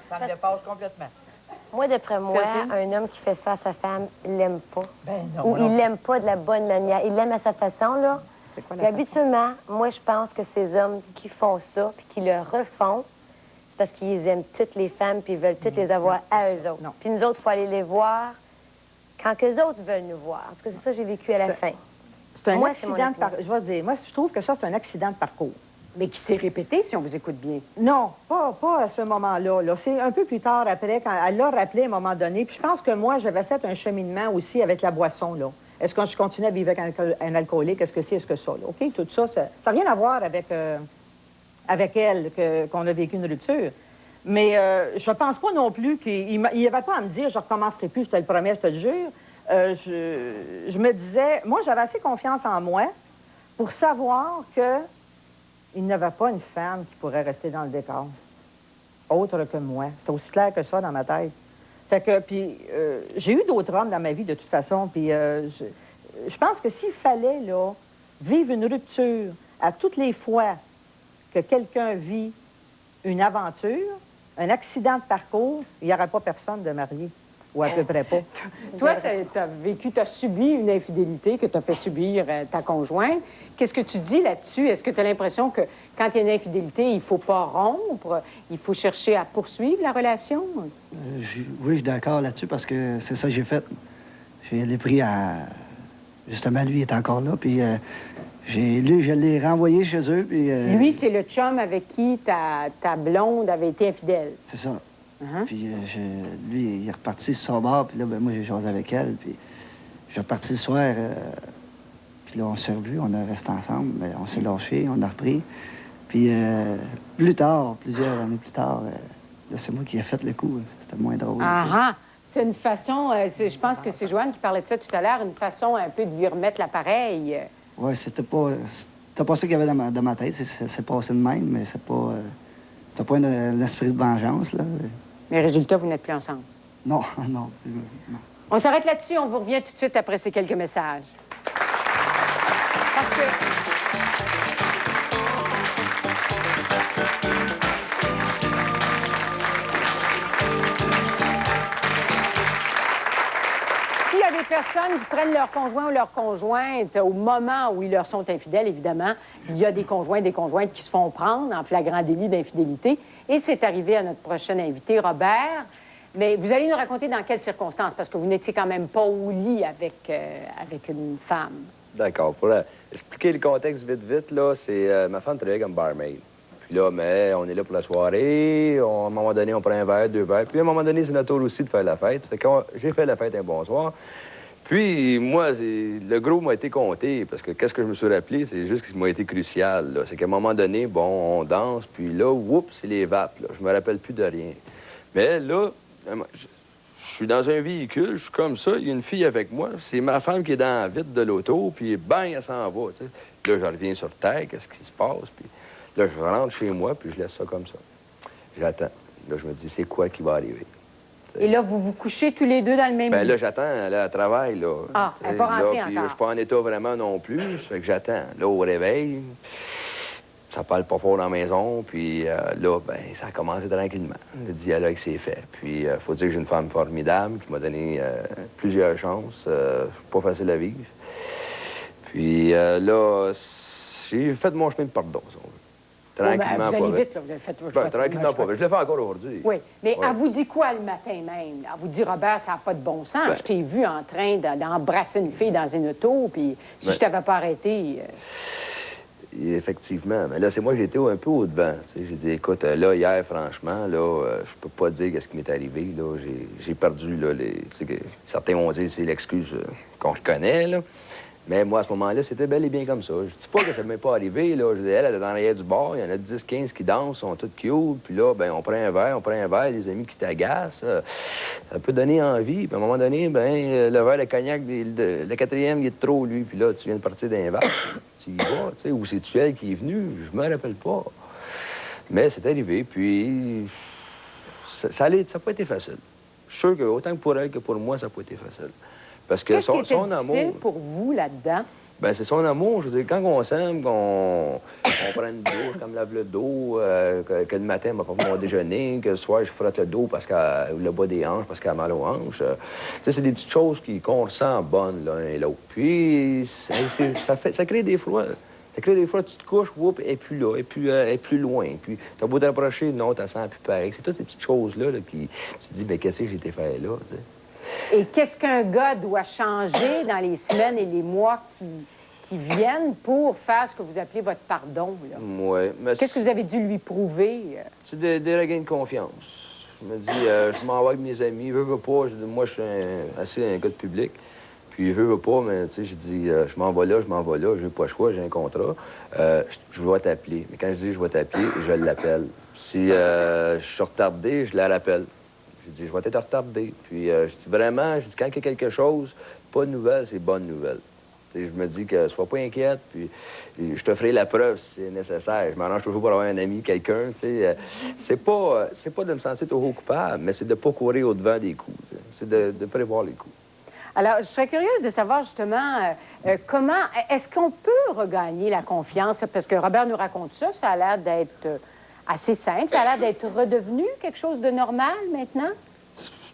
Ça me dépasse complètement. Moi, d'après moi, un homme qui fait ça à sa femme, il l'aime pas. Ben non. Ou il l'aime pas de la bonne manière. Il l'aime à sa façon, là. Puis habituellement, moi, je pense que ces hommes qui font ça, puis qui le refont, c'est parce qu'ils aiment toutes les femmes, puis ils veulent toutes les avoir à eux autres. Puis nous autres, il faut aller les voir quand qu'eux autres veulent nous voir. En tout cas, c'est ça que j'ai vécu à la fin. C'est un accident de parcours. Je vais dire, moi, je trouve que ça, c'est un accident de parcours. Mais qui s'est répété, si on vous écoute bien. Non, pas à ce moment-là. Là. C'est un peu plus tard après, quand elle l'a rappelé à un moment donné. Puis je pense que moi, j'avais fait un cheminement aussi avec la boisson, là. Est-ce que je continue à vivre avec un alcoolique? Est-ce que c'est, est-ce que ça, là? OK? Tout ça, ça n'a rien à voir avec elle qu'on a vécu une rupture. Mais je pense pas non plus qu'il n'y avait pas à me dire « je recommencerai plus, je te le promets, je te le jure ». Je me disais, moi, j'avais assez confiance en moi pour savoir que il n'y avait pas une femme qui pourrait rester dans le décor, autre que moi. C'était aussi clair que ça dans ma tête. Fait que, puis, j'ai eu d'autres hommes dans ma vie, de toute façon, puis je pense que s'il fallait, là, vivre une rupture à toutes les fois que quelqu'un vit une aventure, un accident de parcours, il n'y aurait pas personne de marié. Ou à peu près pas. Toi, tu as subi une infidélité que tu as fait subir ta conjointe. Qu'est-ce que tu dis là-dessus? Est-ce que tu as l'impression que quand il y a une infidélité, il ne faut pas rompre, il faut chercher à poursuivre la relation? Oui, je suis d'accord là-dessus parce que c'est ça que j'ai fait. Je l'ai pris à... Justement, lui, il est encore là, puis lui, je l'ai renvoyé chez eux, puis... Lui, c'est le chum avec qui ta blonde avait été infidèle. C'est ça. Puis lui, il est reparti sur son bord, puis là, ben, moi, j'ai jasé avec elle, puis je suis reparti le soir, puis là, on s'est revus, on est resté ensemble, mais on s'est lâchés, on a repris. Puis plus tard, plusieurs années plus tard, là, c'est moi qui ai fait le coup. C'était moins drôle. C'est une façon, je pense que c'est Joanne qui parlait de ça tout à l'heure, une façon un peu de lui remettre l'appareil. Oui, c'était pas ça qu'il y avait dans ma tête. C'est passé de même, mais c'est pas un esprit de vengeance, là. Mais résultat, vous n'êtes plus ensemble. Non, non. On s'arrête là-dessus, on vous revient tout de suite après ces quelques messages. Parce que... S'il y a des personnes qui prennent leur conjoint ou leur conjointe au moment où ils leur sont infidèles, évidemment, il y a des conjoints et des conjointes qui se font prendre en flagrant délit d'infidélité. Et c'est arrivé à notre prochain invité, Robert. Mais vous allez nous raconter dans quelles circonstances, parce que vous n'étiez quand même pas au lit avec une femme. D'accord. Pour expliquer le contexte vite, là, c'est ma femme travaillait comme barmaid. Puis là, mais on est là pour la soirée. À un moment donné, on prend un verre, 2 verres. Puis à un moment donné, c'est notre tour aussi de faire la fête. Fait que j'ai fait la fête un bonsoir. Puis moi, le gros m'a été compté, parce que qu'est-ce que je me suis rappelé, c'est juste ce qui m'a été crucial, là. C'est qu'à un moment donné, bon, on danse, puis là, oups, c'est les vapes, là. Je me rappelle plus de rien. Mais là, je suis dans un véhicule, je suis comme ça, il y a une fille avec moi, c'est ma femme qui est dans la vitre de l'auto, puis bang, elle s'en va, tu sais. Là, je reviens sur terre, qu'est-ce qui se passe, puis là, je rentre chez moi, puis je laisse ça comme ça. J'attends. Là, je me dis, c'est quoi qui va arriver? Et là, vous vous couchez tous les deux dans le même lit? Ben là, j'attends, elle travaille, là. Ah, elle n'est pas rentrée encore. Je suis pas en état vraiment non plus, ça fait que j'attends. Là, au réveil, ça parle pas fort dans la maison, puis là, ben, ça a commencé tranquillement. Le dialogue s'est fait. Puis, faut dire que j'ai une femme formidable qui m'a donné plusieurs chances. Pas facile à vivre. Puis là, j'ai fait mon chemin de pardon, si on veut. Tranquillement, vous allez vite, là, vous avez fait... tranquillement, pas vite. Je le fais encore aujourd'hui. Oui, mais elle vous dit quoi le matin même? Elle vous dit, Robert, ça n'a pas de bon sens. Je t'ai vu en train d'embrasser une fille dans une auto, puis si je t'avais pas arrêté... Effectivement. Mais là, c'est moi qui j'étais un peu au-devant. J'ai dit, écoute, là, hier, franchement, là, je peux pas dire ce qui m'est arrivé. Là, j'ai perdu, là, certains vont dire c'est l'excuse qu'on reconnaît, là. Mais moi, à ce moment-là, c'était bel et bien comme ça. Je dis pas que ça ne m'est pas arrivé, là. Je dis, elle est dans l'arrière du bar, il y en a 10, 15 qui dansent, sont toutes cute. Puis là, ben, on prend un verre, des amis qui t'agacent. Ça peut donner envie. Puis à un moment donné, ben, le verre de cognac, le 4e, il est trop, lui. Puis là, tu viens de partir d'un verre. Tu y vas, tu sais. Ou c'est-tu elle qui est venue? Je me rappelle pas. Mais c'est arrivé, puis ça n'a pas été facile. Je suis sûr que autant que pour elle que pour moi, ça n'a pas été facile. Parce que son amour... pour vous là-dedans? Ben c'est son amour. Je veux dire, quand on s'aime, qu'on prend une douche, comme lave le dos, que le matin, elle m'a pas fait mon déjeuner, que le soir, je frotte le dos parce qu'elle le bas des hanches, parce qu'elle a mal aux hanches. Tu sais, c'est des petites choses qu'on ressent bonnes l'un et l'autre. Puis, ça crée des fois. Ça crée des fois, tu te couches, whoop, elle est plus là, elle est plus loin. Puis, t'as beau t'approcher, non, t'as sens plus pareil. C'est toutes ces petites choses-là, là, qui... Tu te dis, ben qu'est-ce que j'ai été fait là, tu sais? Et qu'est-ce qu'un gars doit changer dans les semaines et les mois qui viennent pour faire ce que vous appelez votre pardon? Oui. Qu'est-ce que vous avez dû lui prouver? C'est des regains de confiance. Je me dis, je m'en vais avec mes amis, veux pas. Moi, je suis assez un gars de public. Puis, veux pas, mais tu sais, j'ai dit, je m'en vais là, j'ai pas le choix, j'ai un contrat. Je vais t'appeler. Mais quand je dis je vais t'appeler, je l'appelle. Si je suis retardé, je la rappelle. Je dis, je vais être retardé. Puis, je dis, vraiment, quand il y a quelque chose, pas de nouvelles, c'est bonne nouvelle. Je me dis que sois pas inquiète, puis je te ferai la preuve si c'est nécessaire. Je m'arrange toujours pour avoir un ami, quelqu'un, tu sais. C'est pas de me sentir trop coupable, mais c'est de pas courir au-devant des coups. C'est de prévoir les coups. Alors, je serais curieuse de savoir, justement, comment... Est-ce qu'on peut regagner la confiance? Parce que Robert nous raconte ça, ça a l'air d'être... assez simple. Ça a l'air d'être redevenu quelque chose de normal maintenant?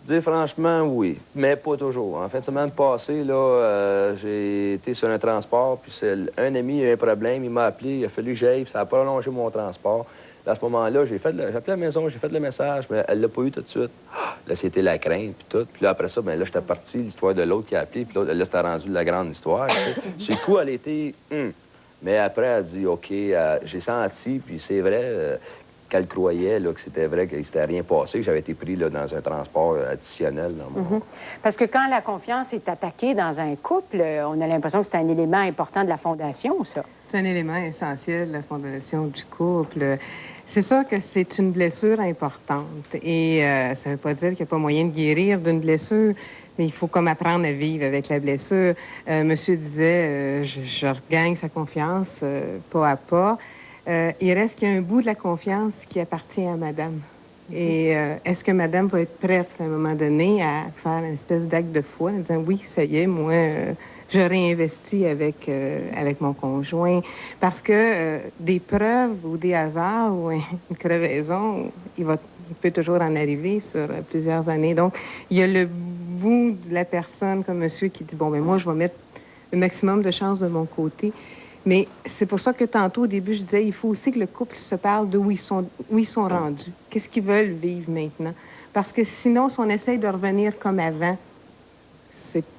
Dire franchement, oui, mais pas toujours. En fin de semaine passée, là, j'ai été sur un transport, puis un ami a eu un problème, il m'a appelé, il a fallu que j'aille, puis ça a prolongé mon transport. Là, à ce moment-là, j'ai appelé la maison, j'ai fait le message, mais elle l'a pas eu tout de suite. Là, c'était la crainte, puis tout. Puis là, après ça, ben là, j'étais parti, l'histoire de l'autre qui a appelé, puis là, c'était rendu la grande histoire. Sur le coup, elle était... Mais après, elle a dit, OK, j'ai senti, puis c'est vrai... qu'elle croyait là, que c'était vrai, qu'il ne s'était rien passé, que j'avais été pris là, dans un transport additionnel. Dans mon... Parce que quand la confiance est attaquée dans un couple, on a l'impression que c'est un élément important de la fondation, ça. C'est un élément essentiel de la fondation du couple. C'est sûr que c'est une blessure importante. Et ça ne veut pas dire qu'il n'y a pas moyen de guérir d'une blessure, mais il faut comme apprendre à vivre avec la blessure. Monsieur disait, je regagne sa confiance pas à pas. Il reste qu'il y a un bout de la confiance qui appartient à madame. Et est-ce que madame va être prête à un moment donné à faire une espèce d'acte de foi en disant oui, ça y est, moi, je réinvestis avec mon conjoint. Parce que des preuves ou des hasards ou une crevaison, il peut toujours en arriver sur plusieurs années. Donc, il y a le bout de la personne comme monsieur qui dit, bon, ben moi, je vais mettre le maximum de chances de mon côté. Mais c'est pour ça que tantôt, au début, je disais, il faut aussi que le couple se parle de où ils sont rendus. Qu'est-ce qu'ils veulent vivre maintenant? Parce que sinon, si on essaye de revenir comme avant,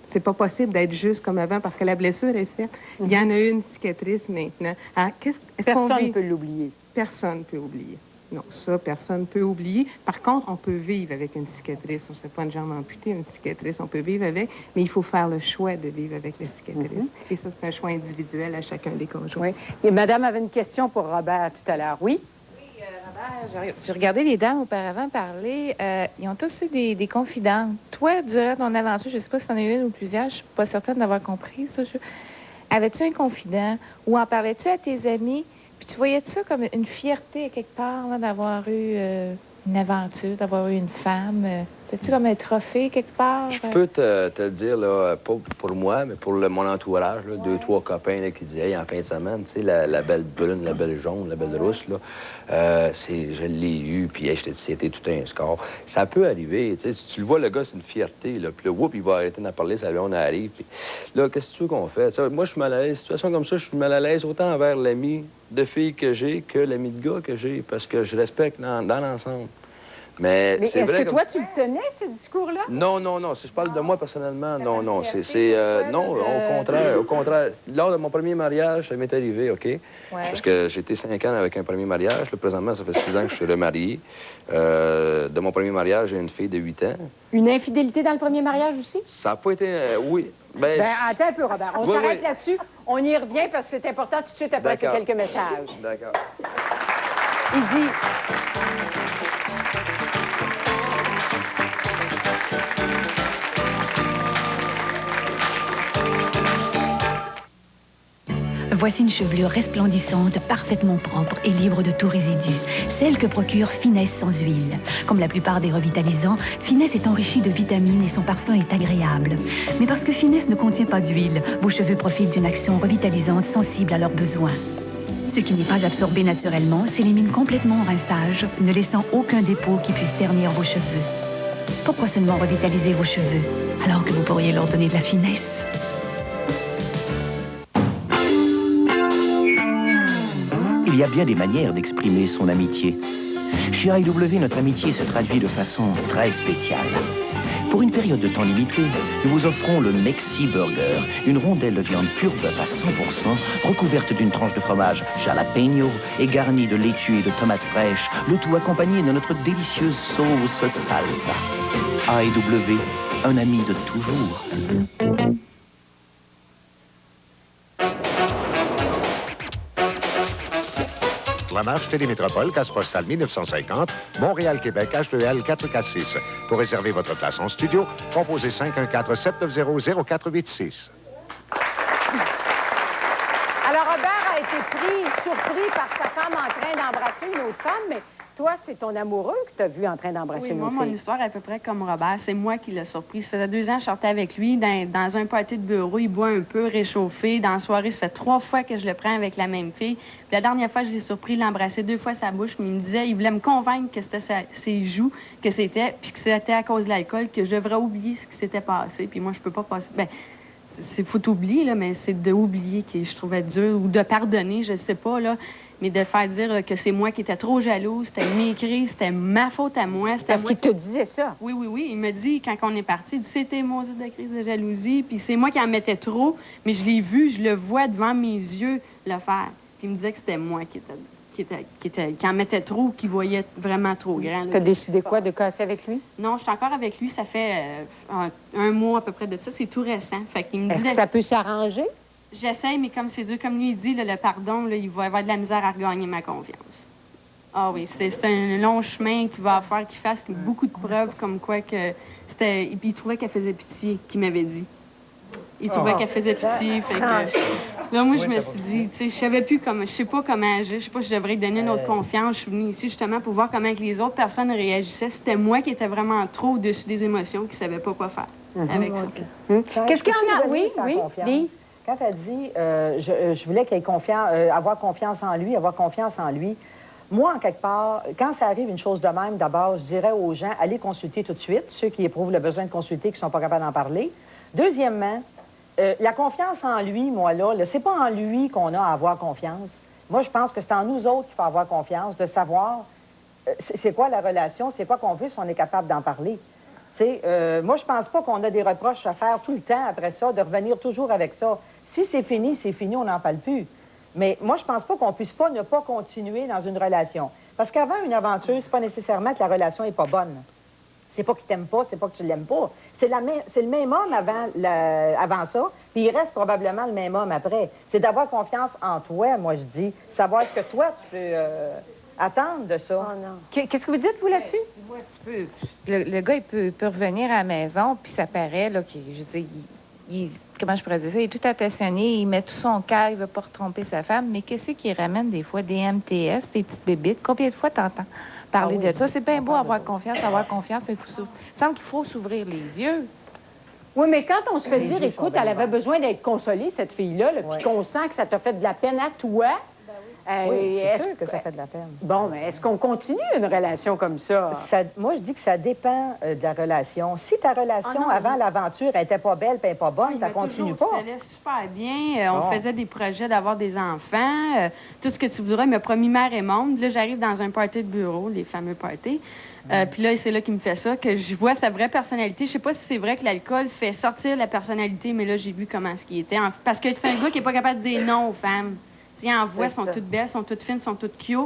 c'est pas possible d'être juste comme avant parce que la blessure est faite. Il y en a une cicatrice maintenant. Alors, personne ne peut l'oublier. Personne ne peut oublier. Non, ça, personne ne peut oublier. Par contre, on peut vivre avec une cicatrice. On ne sait pas une jambe amputée, une cicatrice, on peut vivre avec, mais il faut faire le choix de vivre avec la cicatrice. Et ça, c'est un choix individuel à chacun des conjoints. Oui. Et madame avait une question pour Robert tout à l'heure. Oui? Oui, Robert, j'ai regardé les dames auparavant parler. Ils ont tous eu des confidentes. Toi, durant ton aventure, je ne sais pas si tu en as eu une ou plusieurs, je ne suis pas certaine d'avoir compris ça. Avais-tu un confident ou en parlais-tu à tes amis? Puis tu voyais ça comme une fierté, quelque part, là, d'avoir eu une aventure, d'avoir eu une femme? C'était-tu comme un trophée, quelque part? Je peux te le dire, là, pas pour moi, mais pour mon entourage, là, 2-3 copains là, qui disaient, hey, en fin de semaine, tu sais, la belle brune, la belle jaune, la belle rousse, là, je l'ai eu, puis hey, je te dis, c'était tout un score. Ça peut arriver, tu sais, si tu le vois, le gars, c'est une fierté, là, puis le whoop, il va arrêter d'en parler, ça on arrive, puis là, qu'est-ce que tu veux qu'on fait? T'sais, moi, je suis mal à l'aise. Situation comme ça, je suis mal à l'aise autant envers l'ami de fille que j'ai que l'ami de gars que j'ai, parce que je respecte dans l'ensemble. Mais c'est est-ce vrai que toi, tu le tenais, ce discours-là? Non. Si je parle de moi personnellement, non. Non, au contraire. Lors de mon premier mariage, ça m'est arrivé, OK? Ouais. Parce que j'ai été 5 ans avec un premier mariage. Là, présentement, ça fait 6 ans que je suis remarié. De mon premier mariage, j'ai une fille de 8 ans. Une infidélité dans le premier mariage aussi? Ça n'a pas été... oui. Attends un peu, Robert. On s'arrête là-dessus. On y revient parce que c'est important tout de suite après ces quelques messages. D'accord. Il dit... Voici une chevelure resplendissante, parfaitement propre et libre de tout résidu. Celle que procure Finesse sans huile. Comme la plupart des revitalisants, Finesse est enrichie de vitamines et son parfum est agréable. Mais parce que Finesse ne contient pas d'huile, vos cheveux profitent d'une action revitalisante sensible à leurs besoins. Ce qui n'est pas absorbé naturellement s'élimine complètement au rinçage, ne laissant aucun dépôt qui puisse ternir vos cheveux. Pourquoi seulement revitaliser vos cheveux, alors que vous pourriez leur donner de la finesse? Il y a bien des manières d'exprimer son amitié. Chez AEW, notre amitié se traduit de façon très spéciale. Pour une période de temps limitée, nous vous offrons le Mexi Burger, une rondelle de viande pure bœuf à 100%, recouverte d'une tranche de fromage jalapeño et garnie de laitue et de tomates fraîches, le tout accompagné de notre délicieuse sauce salsa. AEW, un ami de toujours. La marche Télémétropole, case postale 1950, Montréal-Québec, HEL 446. Pour réserver votre place en studio, composez 514-790-0486. Alors, Robert a été surpris par sa femme en train d'embrasser une autre femme, mais toi, c'est ton amoureux que tu as vu en train d'embrasser Oui, une moi, autre mon fille. histoire est à peu près comme Robert. C'est moi qui l'ai surpris. Ça faisait 2 ans que je sortais avec lui dans un party de bureau. Il boit un peu, réchauffé. Dans la soirée, ça fait 3 fois que je le prends avec la même fille. Puis la dernière fois, je l'ai surpris, il l'a embrassé 2 fois sa bouche. Mais il me disait, il voulait me convaincre que c'était ses joues, que c'était, puis que c'était à cause de l'alcool, que je devrais oublier ce qui s'était passé. Puis moi, je peux pas passer... Ben, c'est faut oublier, là, mais c'est d'oublier que je trouvais dur, ou de pardonner, je sais pas, là. Mais de faire dire là, que c'est moi qui étais trop jalouse, c'était mécrit, c'était ma faute à moi. Parce qu'il te disait ça. Oui, oui, oui. Il me dit, quand on est parti, il dit, c'était maudit de crise de jalousie, puis c'est moi qui en mettais trop, mais je l'ai vu, je le vois devant mes yeux le faire. Puis il me disait que c'était moi qui en mettait trop, qui voyait vraiment trop grand. Tu as décidé quoi, de casser avec lui? Non, je suis encore avec lui, ça fait un mois à peu près de ça, c'est tout récent. Fait qu'il me Est-ce disait... que ça peut s'arranger? J'essaie, mais comme c'est dur, comme lui il dit, là, le pardon, là, il va avoir de la misère à regagner ma confiance. Ah oui, c'est un long chemin qu'il va faire, qu'il fasse beaucoup de preuves comme quoi que c'était... Et puis il trouvait qu'elle faisait pitié, qu'il m'avait dit. Il trouvait qu'elle faisait pitié, fait que... Là, moi, je me suis dit, tu sais, je savais plus comment... Je sais pas comment agir, je sais pas si je devrais donner une autre confiance. Je suis venue ici, justement, pour voir comment les autres personnes réagissaient. C'était moi qui étais vraiment trop au-dessus des émotions, qui savais pas quoi faire avec ça. Qu'est-ce qu'il y en a? Oui, oui, dis. Quand elle dit je voulais qu'il ait confiance, avoir confiance en lui, moi, en quelque part, quand ça arrive une chose de même, d'abord, je dirais aux gens, allez consulter tout de suite, ceux qui éprouvent le besoin de consulter, qui ne sont pas capables d'en parler. Deuxièmement, la confiance en lui, moi, là c'est pas en lui qu'on a à avoir confiance. Moi, je pense que c'est en nous autres qu'il faut avoir confiance, de savoir c'est quoi la relation, c'est quoi qu'on veut, si on est capable d'en parler. Moi, je pense pas qu'on a des reproches à faire tout le temps après ça, de revenir toujours avec ça. Si c'est fini, on n'en parle plus. Mais moi, je pense pas qu'on puisse pas ne pas continuer dans une relation. Parce qu'avant une aventure, c'est pas nécessairement que la relation est pas bonne. C'est pas qu'il t'aime pas, c'est pas que tu l'aimes pas. C'est le même homme avant ça, puis il reste probablement le même homme après. C'est d'avoir confiance en toi, moi, je dis. Savoir ce que toi, tu peux attendre de ça. Oh non. Qu'est-ce que vous dites, vous, là-dessus? Moi, tu peux... Le gars, il peut revenir à la maison, puis ça paraît, là, comment je pourrais dire ça? Il est tout attentionné, il met tout son cœur, il veut pas retromper sa femme, mais qu'est-ce qui ramène des fois des MTS, des petites bébites? Combien de fois t'entends parler de ça? C'est bien beau avoir confiance, mais il semble qu'il faut s'ouvrir les yeux. Oui, mais quand on se fait dire, écoute, elle avait besoin d'être consolée, cette fille-là, puis qu'on sent que ça t'a fait de la peine à toi... Oui, c'est sûr que ça fait de la peine. Bon, mais est-ce qu'on continue une relation comme ça? Moi, je dis que ça dépend de la relation. Si ta relation avant l'aventure, elle n'était pas belle, puis pas bonne, ça continue pas. Ça allait super bien. On faisait des projets d'avoir des enfants. Tout ce que tu voudrais. Il m'a promis mère et monde. Là, j'arrive dans un party de bureau, les fameux parties. Puis là, c'est là qu'il me fait ça, que je vois sa vraie personnalité. Je sais pas si c'est vrai que l'alcool fait sortir la personnalité, mais là, j'ai vu comment ce qu'il était. Parce que c'est un gars qui est pas capable de dire non aux femmes. Il en voit, sont toutes belles, sont toutes fines, sont toutes cute,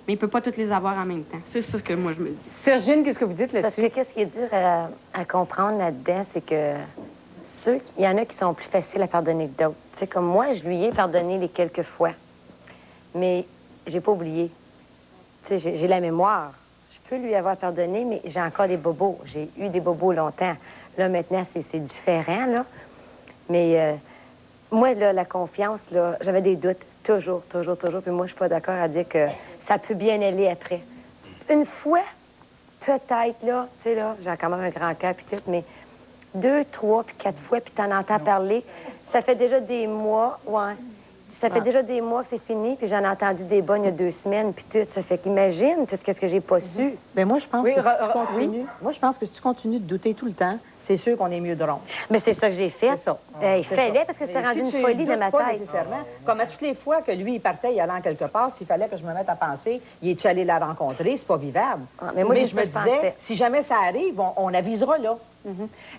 mais il peut pas toutes les avoir en même temps. C'est ça que moi, je me dis. Sergine, qu'est-ce que vous dites là-dessus? Parce que qu'est-ce qui est dur à comprendre là-dedans, c'est que il y en a qui sont plus faciles à pardonner que d'autres. Tu sais, comme moi, je lui ai pardonné les quelques fois, mais j'ai pas oublié. Tu sais, j'ai la mémoire. Je peux lui avoir pardonné, mais j'ai encore des bobos. J'ai eu des bobos longtemps. Là, maintenant, c'est différent, là. Mais moi, là, la confiance, là, j'avais des doutes. Toujours. Puis moi, je suis pas d'accord à dire que ça peut bien aller après. Une fois, peut-être, là, tu sais, là, j'ai quand même un grand cœur, puis tout, mais 2, 3, puis 4 fois, puis t'en entends parler. Ça fait déjà des mois, Ça fait déjà des mois que c'est fini, puis j'en ai entendu des bonnes il y a 2 semaines, puis tout. Ça fait qu'imagine tout ce que j'ai pas su. Bien, moi, je pense que si tu continues... Moi, je pense que si tu continues de douter tout le temps, c'est sûr qu'on est mieux de rompre. Mais c'est ça que j'ai fait. C'est ça. Il fallait, parce que c'était rendu une folie dans ma tête. Pas nécessairement. Comme à toutes les fois que lui, il partait, il allait en quelque part, s'il fallait que je me mette à penser, il est allé la rencontrer, c'est pas vivable. Mais moi, je me disais, si jamais ça arrive, on avisera là.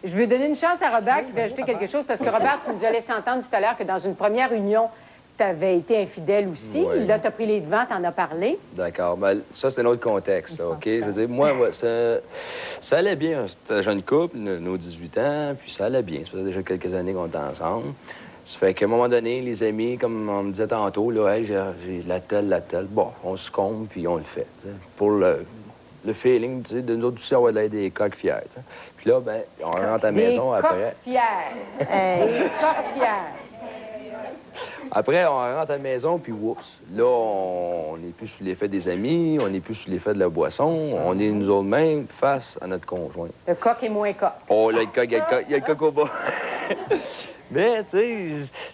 Je vais donner une chance à Robert qui veut ajouter quelque chose, parce que Robert, tu nous as laissé entendre tout à l'heure que dans une première union, tu avais été infidèle aussi. Oui. Là, tu as pris les devants, tu en as parlé. D'accord. Ben, ça, c'est un autre contexte, ça, OK? Je veux dire, moi, ça allait bien. C'était un jeune couple, nos 18 ans, puis ça allait bien. Ça faisait déjà quelques années qu'on était ensemble. Ça fait qu'à un moment donné, les amis, comme on me disait tantôt, là, hey, j'ai la telle. Bon, on se compte, puis on le fait. T'sais. Pour le feeling, tu sais, de nous autres aussi, on va être des coqs fiers. T'sais. Puis là, ben, on rentre à la maison après. Des coqs fiers. Après, on rentre à la maison, puis oups, là, on n'est plus sous l'effet des amis, on n'est plus sous l'effet de la boisson, on est nous autres mêmes face à notre conjoint. Le coq est moins coq. Oh, là, il y a le coq au bas. Mais, tu sais,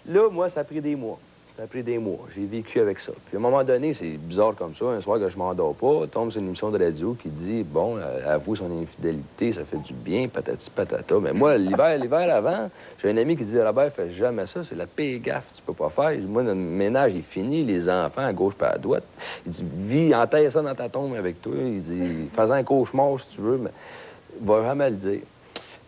là, moi, ça a pris des mois. Ça a pris des mois. J'ai vécu avec ça. Puis à un moment donné, c'est bizarre comme ça. Un soir que je m'endors pas, tombe sur une émission de radio qui dit, bon, avoue son infidélité, ça fait du bien, patati patata. Mais moi, l'hiver avant, j'ai un ami qui dit, Robert, fais jamais ça, c'est la pire gaffe que tu peux pas faire. Moi, notre ménage est fini, les enfants à gauche pas à droite. Il dit, vis, enterre ça dans ta tombe avec toi. Il dit, fais un cauchemar si tu veux, mais il va jamais le dire.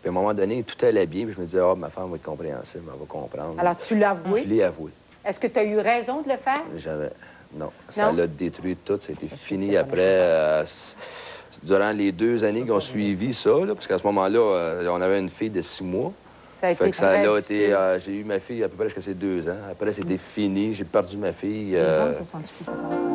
Puis à un moment donné, tout allait bien, puis je me disais, ma femme va être compréhensible, elle va comprendre. Alors, tu l'as avoué? Je l'ai avoué. Est-ce que tu as eu raison de le faire? Jamais. Non. Ça l'a détruit tout. C'était fini après. Durant les 2 années qui ont suivi ça, là, parce qu'à ce moment-là, on avait une fille de 6 mois. Ça a été j'ai eu ma fille à peu près jusqu'à ses 2 ans. Après, c'était fini. J'ai perdu ma fille. Les hommes se sentent plus capables.